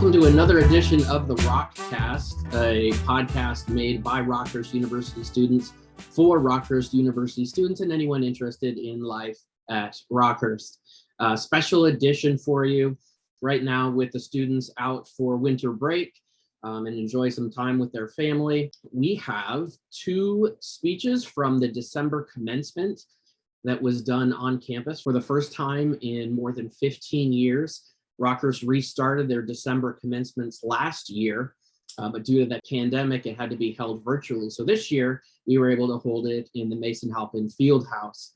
Welcome to another edition of the RockCast, a podcast made by Rockhurst University students for Rockhurst University students and anyone interested in life at Rockhurst. Special edition for you right now with the students out for winter break and enjoy some time with their family. We have two speeches from the December commencement that was done on campus for the first time in more than 15 years. Rockhurst restarted their December commencements last year, but due to that pandemic, it had to be held virtually. So this year, we were able to hold it in the Mason Halpin Field House,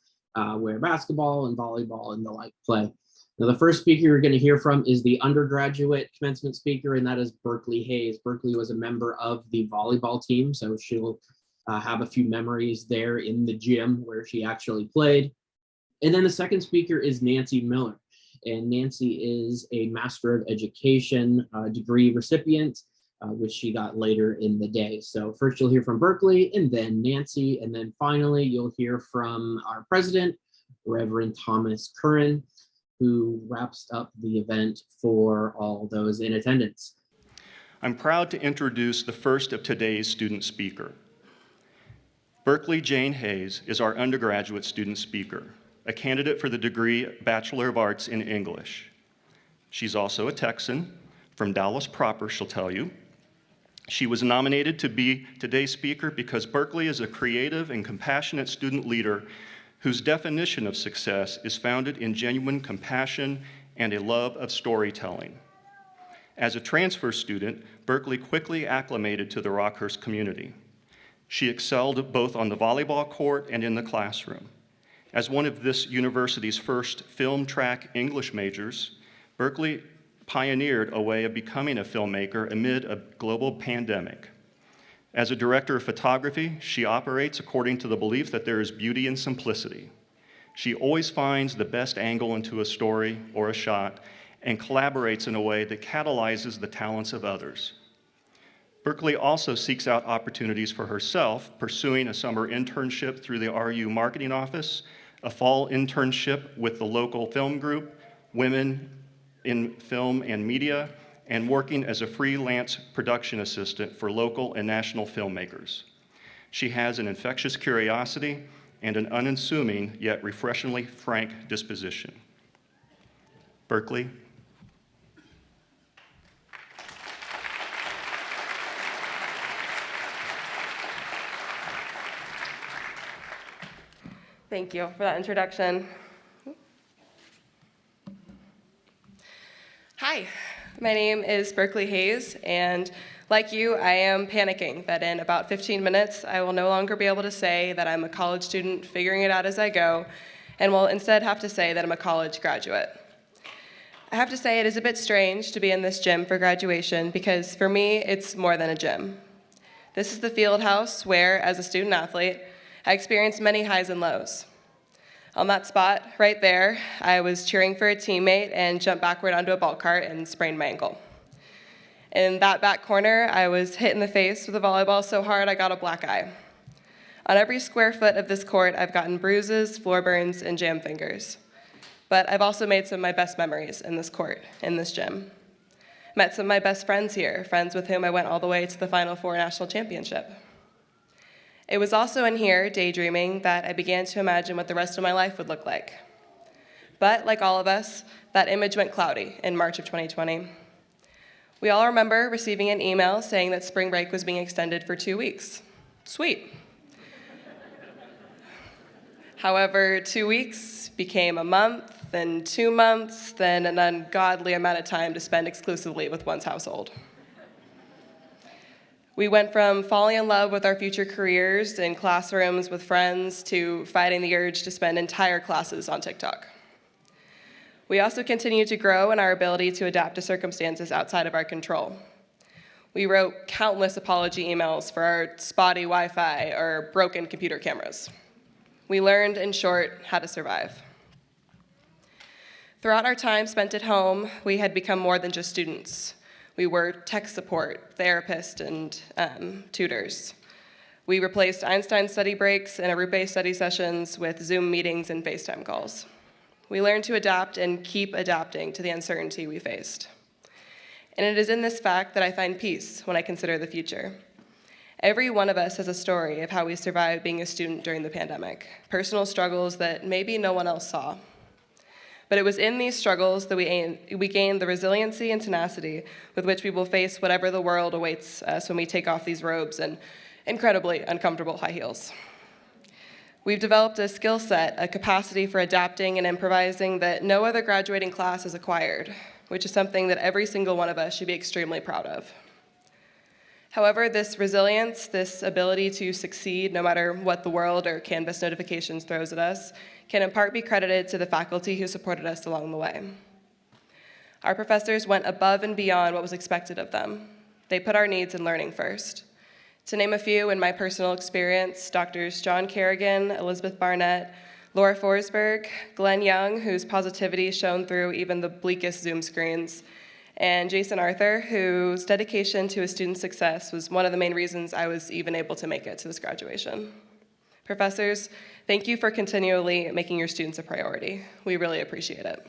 where basketball and volleyball and the like play. Now, the first speaker you're going to hear from is the undergraduate commencement speaker, and that is Berkley Hays. Berkley was a member of the volleyball team, so she'll have a few memories there in the gym where she actually played. And then the second speaker is Nancy Miller. And Nancy is a Master of Education degree recipient, which she got later in the day. So first you'll hear from Berkley, and then Nancy, and then finally you'll hear from our president, Reverend Thomas Curran, who wraps up the event for all those in attendance. I'm proud to introduce the first of today's student speaker. Berkley Jane Hays is our undergraduate student speaker, a candidate for the degree Bachelor of Arts in English. She's also a Texan, from Dallas proper, she'll tell you. She was nominated to be today's speaker because Berkley is a creative and compassionate student leader whose definition of success is founded in genuine compassion and a love of storytelling. As a transfer student, Berkley quickly acclimated to the Rockhurst community. She excelled both on the volleyball court and in the classroom. As one of this university's first film track English majors, Berkley pioneered a way of becoming a filmmaker amid a global pandemic. As a director of photography, she operates according to the belief that there is beauty in simplicity. She always finds the best angle into a story or a shot and collaborates in a way that catalyzes the talents of others. Berkley also seeks out opportunities for herself, pursuing a summer internship through the RU Marketing Office, a fall internship with the local film group, Women in Film and Media, and working as a freelance production assistant for local and national filmmakers. She has an infectious curiosity and an unassuming yet refreshingly frank disposition. Berkley. Thank you for that introduction. Hi, my name is Berkley Hays, and like you, I am panicking that in about 15 minutes, I will no longer be able to say that I'm a college student figuring it out as I go, and will instead have to say that I'm a college graduate. I have to say it is a bit strange to be in this gym for graduation because for me, it's more than a gym. This is the field house where, as a student athlete, I experienced many highs and lows. On that spot, right there, I was cheering for a teammate and jumped backward onto a ball cart and sprained my ankle. In that back corner, I was hit in the face with a volleyball so hard I got a black eye. On every square foot of this court, I've gotten bruises, floor burns, and jam fingers. But I've also made some of my best memories in this court, in this gym. Met some of my best friends here, friends with whom I went all the way to the Final Four National Championship. It was also in here, daydreaming, that I began to imagine what the rest of my life would look like. But, like all of us, that image went cloudy in March of 2020. We all remember receiving an email saying that spring break was being extended for 2 weeks. Sweet. However, 2 weeks became a month, then 2 months, then an ungodly amount of time to spend exclusively with one's household. We went from falling in love with our future careers in classrooms with friends to fighting the urge to spend entire classes on TikTok. We also continued to grow in our ability to adapt to circumstances outside of our control. We wrote countless apology emails for our spotty Wi-Fi or broken computer cameras. We learned, in short, how to survive. Throughout our time spent at home, we had become more than just students. We were tech support, therapists, and tutors. We replaced Einstein study breaks and Arupe study sessions with Zoom meetings and FaceTime calls. We learned to adapt and keep adapting to the uncertainty we faced. And it is in this fact that I find peace when I consider the future. Every one of us has a story of how we survived being a student during the pandemic, personal struggles that maybe no one else saw. But it was in these struggles that we gained the resiliency and tenacity with which we will face whatever the world awaits us when we take off these robes and incredibly uncomfortable high heels. We've developed a skill set, a capacity for adapting and improvising that no other graduating class has acquired, which is something that every single one of us should be extremely proud of. However, this resilience, this ability to succeed no matter what the world or Canvas notifications throws at us, can in part be credited to the faculty who supported us along the way. Our professors went above and beyond what was expected of them. They put our needs and learning first. To name a few, in my personal experience, Drs. John Kerrigan, Elizabeth Barnett, Laura Forsberg, Glenn Young, whose positivity shone through even the bleakest Zoom screens, and Jason Arthur, whose dedication to his student success was one of the main reasons I was even able to make it to this graduation. Professors, thank you for continually making your students a priority. We really appreciate it.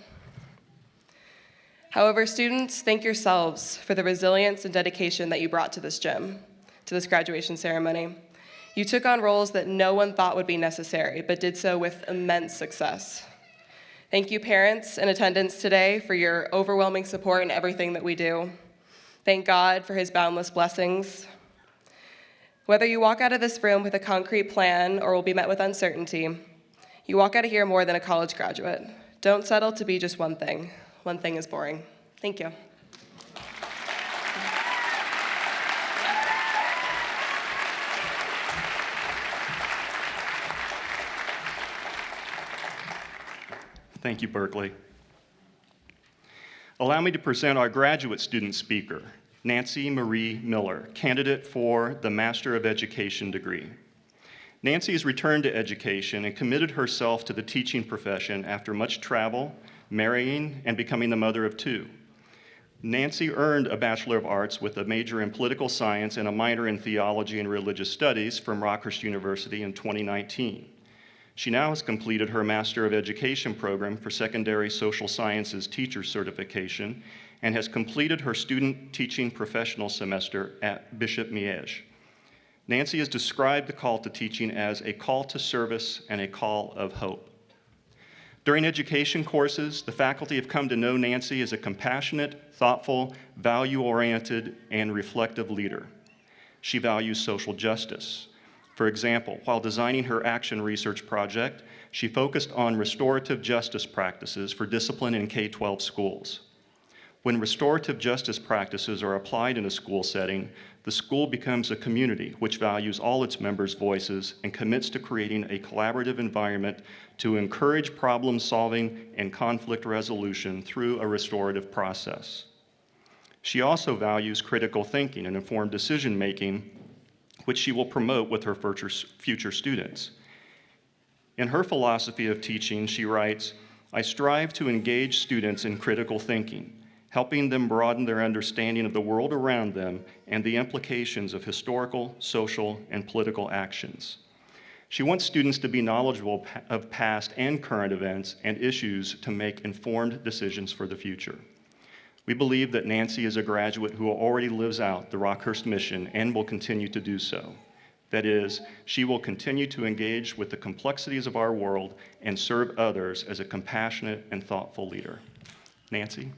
However, students, thank yourselves for the resilience and dedication that you brought to this gym, to this graduation ceremony. You took on roles that no one thought would be necessary, but did so with immense success. Thank you, parents in attendance today, for your overwhelming support in everything that we do. Thank God for his boundless blessings. Whether you walk out of this room with a concrete plan or will be met with uncertainty, you walk out of here more than a college graduate. Don't settle to be just one thing. One thing is boring. Thank you. Thank you, Berkley. Allow me to present our graduate student speaker, Nancy Marie Miller, candidate for the Master of Education degree. Nancy has returned to education and committed herself to the teaching profession after much travel, marrying, and becoming the mother of two. Nancy earned a Bachelor of Arts with a major in political science and a minor in theology and religious studies from RockCast University in 2019. She now has completed her Master of Education program for Secondary Social Sciences Teacher Certification and has completed her Student Teaching Professional semester at Bishop Miege. Nancy has described the call to teaching as a call to service and a call of hope. During education courses, the faculty have come to know Nancy as a compassionate, thoughtful, value-oriented, and reflective leader. She values social justice. For example, while designing her action research project, she focused on restorative justice practices for discipline in K-12 schools. When restorative justice practices are applied in a school setting, the school becomes a community which values all its members' voices and commits to creating a collaborative environment to encourage problem solving and conflict resolution through a restorative process. She also values critical thinking and informed decision making, which she will promote with her future students. In her philosophy of teaching, she writes, "I strive to engage students in critical thinking, helping them broaden their understanding of the world around them and the implications of historical, social, and political actions." She wants students to be knowledgeable of past and current events and issues to make informed decisions for the future. We believe that Nancy is a graduate who already lives out the Rockhurst mission and will continue to do so. That is, she will continue to engage with the complexities of our world and serve others as a compassionate and thoughtful leader. Nancy?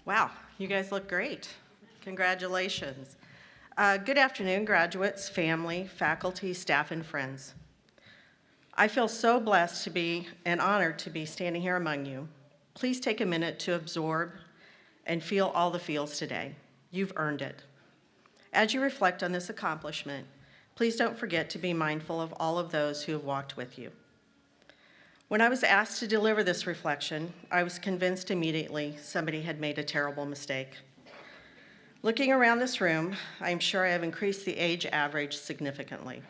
Wow, you guys look great. Congratulations. Good afternoon, graduates, family, faculty, staff, and friends. I feel so blessed to be and honored to be standing here among you. Please take a minute to absorb and feel all the feels today. You've earned it. As you reflect on this accomplishment, please don't forget to be mindful of all of those who have walked with you. When I was asked to deliver this reflection, I was convinced immediately somebody had made a terrible mistake. Looking around this room, I am sure I have increased the age average significantly.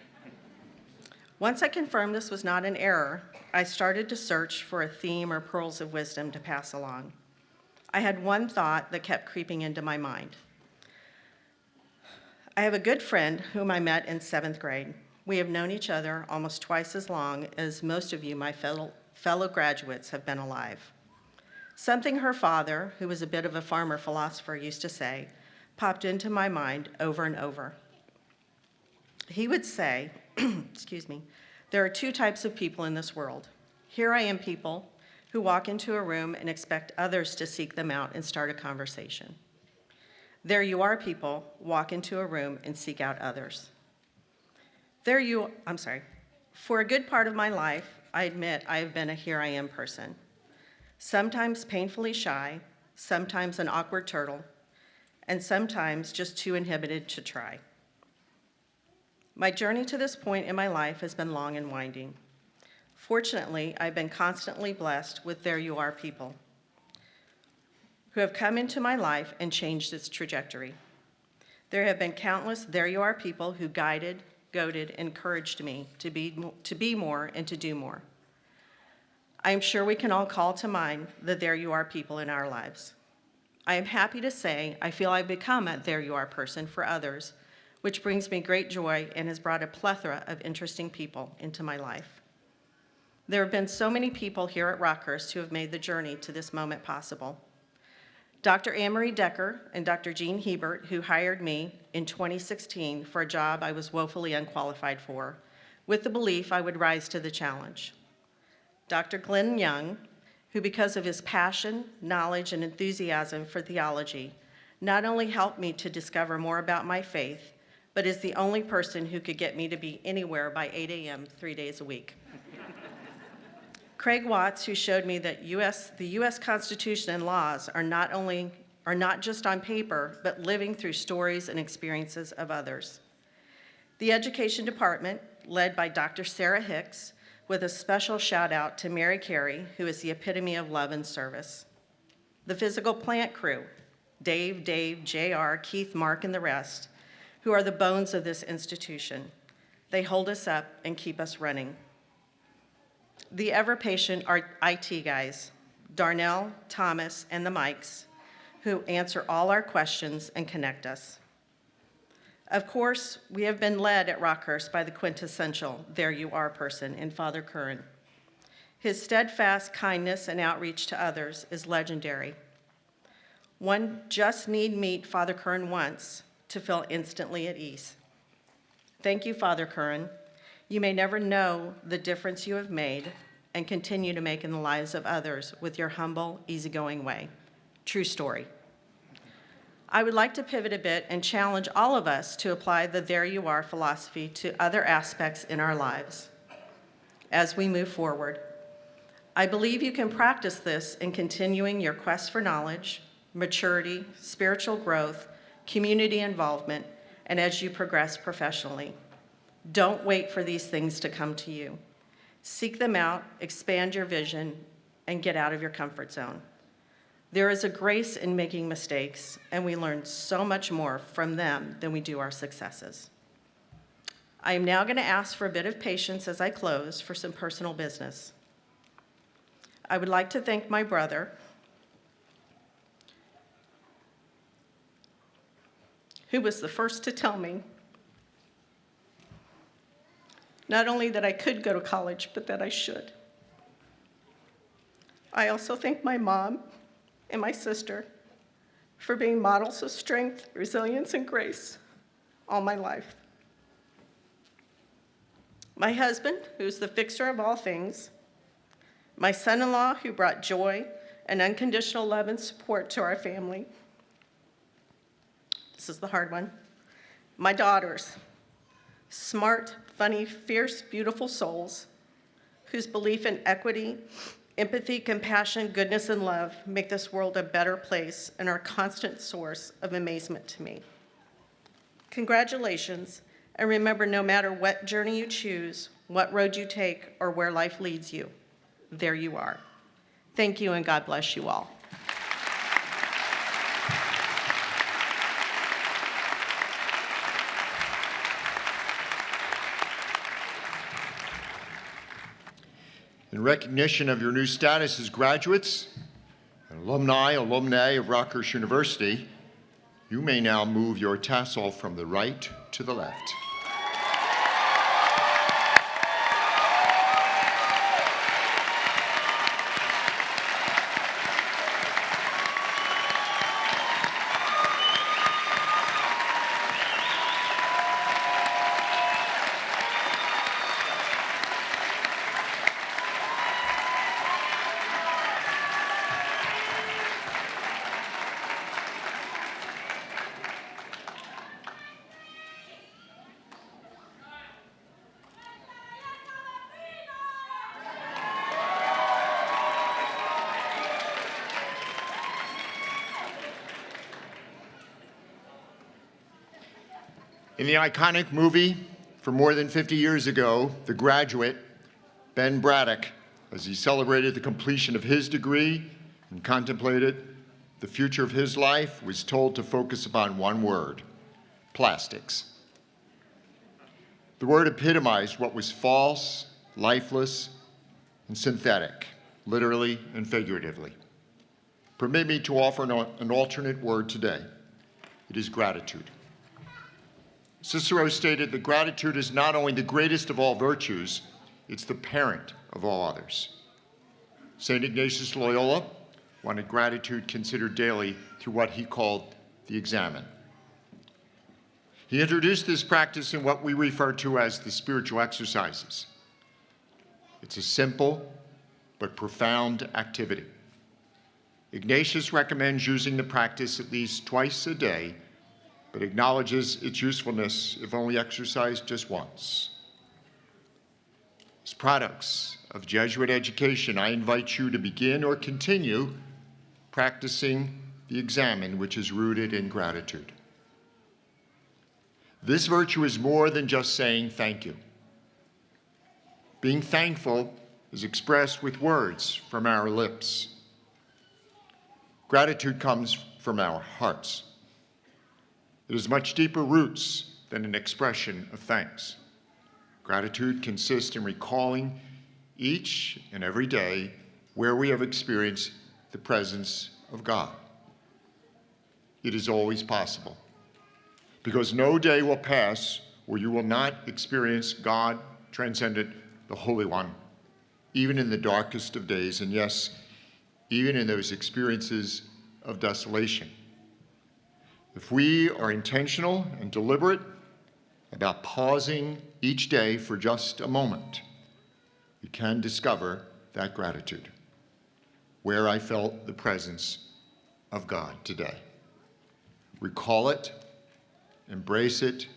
Once I confirmed this was not an error, I started to search for a theme or pearls of wisdom to pass along. I had one thought that kept creeping into my mind. I have a good friend whom I met in 7th grade. We have known each other almost twice as long as most of you, my fellow graduates, have been alive. Something her father, who was a bit of a farmer philosopher, used to say, popped into my mind over and over. He would say, excuse me, there are two types of people in this world. Here I am people who walk into a room and expect others to seek them out and start a conversation. There you are people walk into a room and seek out others. For a good part of my life, I admit I have been a here I am person. Sometimes painfully shy, sometimes an awkward turtle, and sometimes just too inhibited to try. My journey to this point in my life has been long and winding. Fortunately, I've been constantly blessed with there you are people who have come into my life and changed its trajectory. There have been countless there you are people who guided, goaded, encouraged me to be more and to do more. I am sure we can all call to mind the there you are people in our lives. I am happy to say I feel I've become a there you are person for others, which brings me great joy and has brought a plethora of interesting people into my life. There have been so many people here at RockCast who have made the journey to this moment possible. Dr. Anne-Marie Decker and Dr. Jean Hebert, who hired me in 2016 for a job I was woefully unqualified for, with the belief I would rise to the challenge. Dr. Glenn Young, who because of his passion, knowledge, and enthusiasm for theology, not only helped me to discover more about my faith, but is the only person who could get me to be anywhere by 8 a.m. 3 days a week. Craig Watts, who showed me that the U.S. Constitution and laws are not just on paper, but living through stories and experiences of others. The Education Department, led by Dr. Sarah Hicks, with a special shout out to Mary Carey, who is the epitome of love and service. The Physical Plant crew, Dave, JR, Keith, Mark, and the rest, who are the bones of this institution. They hold us up and keep us running. The ever-patient IT guys, Darnell, Thomas, and the Mikes, who answer all our questions and connect us. Of course, we have been led at RockCast by the quintessential there you are person in Father Curran. His steadfast kindness and outreach to others is legendary. One just need meet Father Curran once to feel instantly at ease. Thank you, Father Curran. You may never know the difference you have made and continue to make in the lives of others with your humble, easygoing way. True story. I would like to pivot a bit and challenge all of us to apply the there you are philosophy to other aspects in our lives as we move forward. I believe you can practice this in continuing your quest for knowledge, maturity, spiritual growth, community involvement, and as you progress professionally. Don't wait for these things to come to you. Seek them out, expand your vision, and get out of your comfort zone. There is a grace in making mistakes, and we learn so much more from them than we do our successes. I am now going to ask for a bit of patience as I close for some personal business. I would like to thank my brother, who was the first to tell me not only that I could go to college, but that I should. I also thank my mom and my sister for being models of strength, resilience, and grace all my life. My husband, who's the fixer of all things, my son-in-law, who brought joy and unconditional love and support to our family. This is the hard one. My daughters, smart, funny, fierce, beautiful souls whose belief in equity, empathy, compassion, goodness, and love make this world a better place and are a constant source of amazement to me. Congratulations, and remember, no matter what journey you choose, what road you take, or where life leads you, there you are. Thank you, and God bless you all. In recognition of your new status as graduates and alumni of RockCast University, you may now move your tassel from the right to the left. In the iconic movie from more than 50 years ago, The Graduate, Ben Braddock, as he celebrated the completion of his degree and contemplated the future of his life, was told to focus upon one word: plastics. The word epitomized what was false, lifeless, and synthetic, literally and figuratively. Permit me to offer an alternate word today. It is gratitude. Cicero stated that gratitude is not only the greatest of all virtues, it's the parent of all others. St. Ignatius Loyola wanted gratitude considered daily through what he called the examen. He introduced this practice in what we refer to as the spiritual exercises. It's a simple but profound activity. Ignatius recommends using the practice at least twice a day, but acknowledges its usefulness if only exercised just once. As products of Jesuit education, I invite you to begin or continue practicing the examen, which is rooted in gratitude. This virtue is more than just saying thank you. Being thankful is expressed with words from our lips. Gratitude comes from our hearts. It has much deeper roots than an expression of thanks. Gratitude consists in recalling each and every day where we have experienced the presence of God. It is always possible, because no day will pass where you will not experience God, transcendent, the Holy One, even in the darkest of days, and yes, even in those experiences of desolation. If we are intentional and deliberate about pausing each day for just a moment, we can discover that gratitude, where I felt the presence of God today. Recall it, embrace it,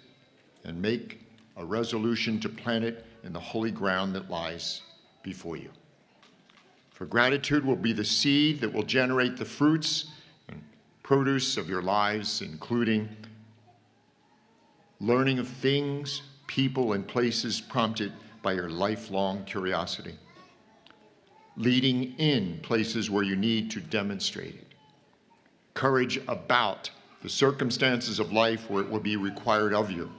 and make a resolution to plant it in the holy ground that lies before you. For gratitude will be the seed that will generate the fruits and produce of your lives, including learning of things, people, and places prompted by your lifelong curiosity, leading in places where you need to demonstrate it, courage about the circumstances of life where it will be required of you,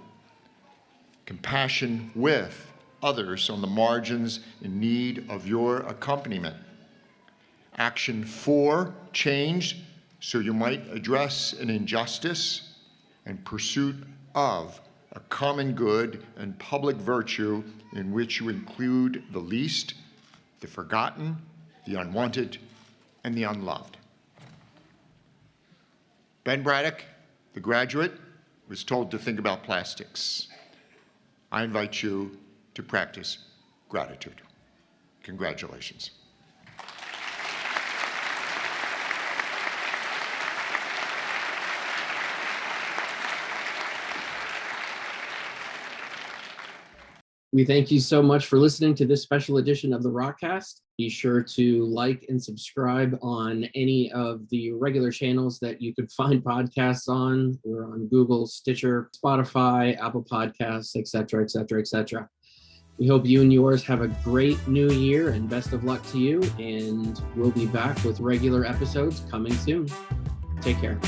compassion with others on the margins in need of your accompaniment, action for change so you might address an injustice, and pursuit of a common good and public virtue in which you include the least, the forgotten, the unwanted, and the unloved. Ben Braddock, the graduate, was told to think about plastics. I invite you to practice gratitude. Congratulations. We thank you so much for listening to this special edition of the RockCast. Be sure to like and subscribe on any of the regular channels that you could find podcasts on. We're on Google, Stitcher, Spotify, Apple Podcasts, etc., etc., etc. We hope you and yours have a great new year, and best of luck to you. And we'll be back with regular episodes coming soon. Take care.